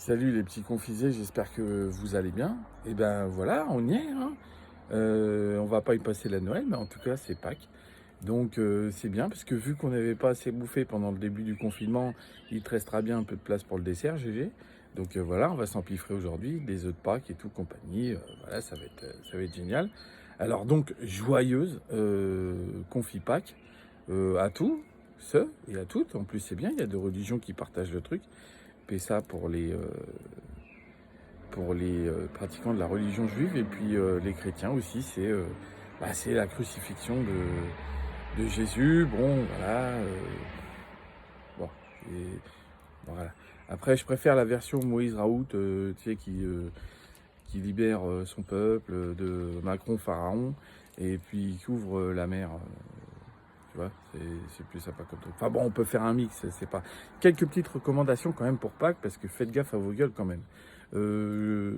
Salut les petits confisés, j'espère que vous allez bien. Et ben voilà, on y est, hein. On va pas y passer la Noël, mais en tout cas c'est Pâques. Donc c'est bien parce que vu qu'on n'avait pas assez bouffé pendant le début du confinement, il te restera bien un peu de place pour le dessert, GG. Donc voilà, on va s'empiffrer aujourd'hui, des œufs de Pâques et tout compagnie. Voilà, ça va être génial. Alors donc joyeuse confit Pâques à tous ceux et à toutes. En plus c'est bien, il y a deux religions qui partagent le truc. Pessa pour les pratiquants de la religion juive et puis les chrétiens aussi, c'est la crucifixion de Jésus. Bon, voilà. Bon, et, bon, voilà. Après, je préfère la version Moïse Raoult, tu sais, qui libère son peuple de Macron Pharaon et puis qui ouvre la mer. Tu vois, c'est plus sympa comme truc. Enfin bon, on peut faire un mix, c'est pas. Quelques petites recommandations quand même pour Pâques, parce que faites gaffe à vos gueules quand même.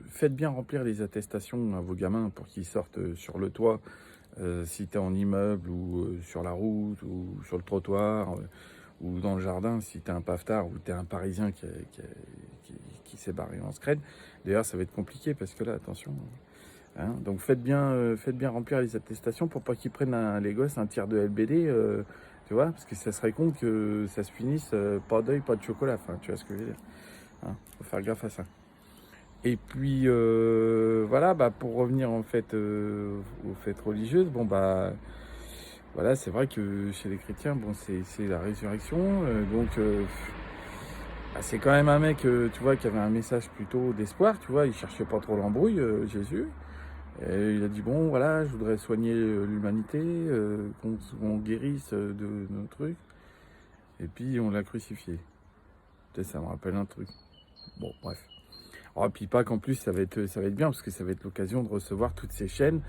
Faites bien remplir les attestations à vos gamins pour qu'ils sortent sur le toit, si t'es en immeuble ou sur la route ou sur le trottoir ou dans le jardin, si t'es un pavetard ou t'es un Parisien qui s'est barré en scred. D'ailleurs, ça va être compliqué parce que là, attention. Hein, donc faites bien remplir les attestations pour pas qu'ils prennent les gosses un tiers de LBD, tu vois, parce que ça serait con que ça se finisse pas d'œil, pas de chocolat, enfin, tu vois ce que je veux dire. Hein, faut faire gaffe à ça. Et puis voilà, bah, pour revenir en fait aux fêtes religieuses, bon bah voilà, c'est vrai que chez les chrétiens, bon c'est la résurrection, bah, c'est quand même un mec, tu vois, qui avait un message plutôt d'espoir, tu vois, il cherchait pas trop l'embrouille, Jésus. Et il a dit bon voilà, je voudrais soigner l'humanité, qu'on guérisse de nos trucs. Et puis on l'a crucifié. Peut-être ça me rappelle un truc. Bon bref. Oh, puis pas qu'en plus ça va être bien parce que ça va être l'occasion de recevoir toutes ces chaînes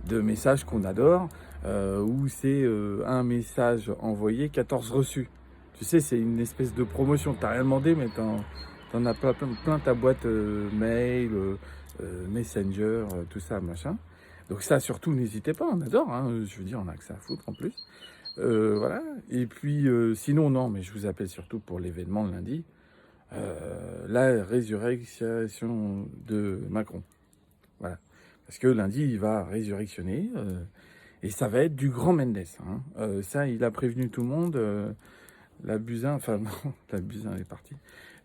de messages qu'on adore, où c'est un message envoyé, 14 reçus. Tu sais, c'est une espèce de promotion. T'as rien demandé, mais t'en as plein ta boîte mail, Messenger, tout ça, machin. Donc ça, surtout, n'hésitez pas, on adore. Hein, je veux dire, on a que ça à foutre en plus. Voilà. Et puis, sinon, non, mais je vous appelle surtout pour l'événement de lundi. La résurrection de Macron. Voilà. Parce que lundi, il va résurrectionner. Et ça va être du grand Mendes. Hein. Ça, il a prévenu tout le monde. La Buzyn, enfin non, la Buzyn est partie.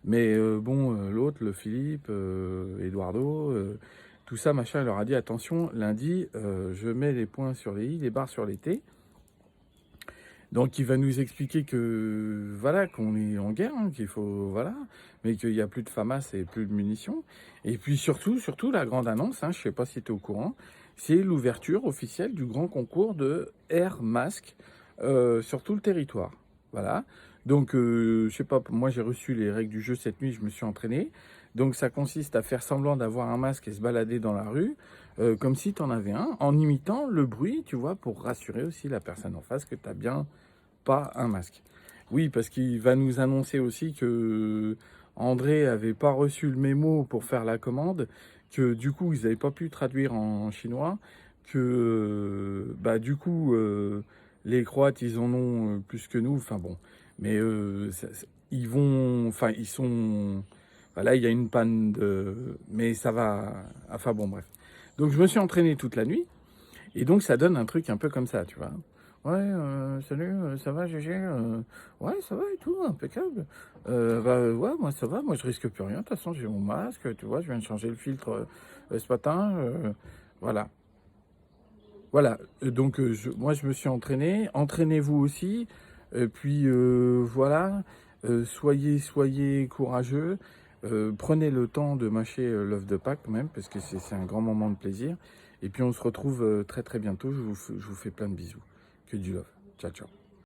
Mais l'autre, le Philippe, Eduardo, tout ça, machin, il leur a dit attention, lundi, je mets les points sur les i, les barres sur les t. Donc il va nous expliquer que voilà, qu'on est en guerre, hein, qu'il faut voilà, mais qu'il n'y a plus de FAMAS et plus de munitions. Et puis surtout la grande annonce, hein, je sais pas si tu es au courant, c'est l'ouverture officielle du grand concours de Air Mask sur tout le territoire. Voilà. Donc je sais pas, moi j'ai reçu les règles du jeu cette nuit, je me suis entraîné. Donc ça consiste à faire semblant d'avoir un masque et se balader dans la rue, comme si tu en avais un, en imitant le bruit, tu vois, pour rassurer aussi la personne en face que tu as bien pas un masque. Oui, parce qu'il va nous annoncer aussi que André avait pas reçu le mémo pour faire la commande, que du coup ils n'avaient pas pu traduire en chinois, que du coup les Croates ils en ont plus que nous, enfin bon, mais ils vont, enfin ils sont, voilà, il y a une panne de, mais ça va, enfin bon bref. Donc je me suis entraîné toute la nuit et donc ça donne un truc un peu comme ça, tu vois. Ouais, salut, ça va, GG? Ouais, ça va et tout, impeccable. Ouais, moi ça va, moi je risque plus rien. De toute façon, j'ai mon masque, tu vois, je viens de changer le filtre ce matin. Voilà. Voilà. Donc, moi je me suis entraîné. Entraînez-vous aussi. Et puis, voilà. Soyez courageux. Prenez le temps de mâcher l'œuf de Pâques, même, parce que c'est un grand moment de plaisir. Et puis, on se retrouve très très bientôt. Je vous fais plein de bisous. Que du love. Ciao, ciao.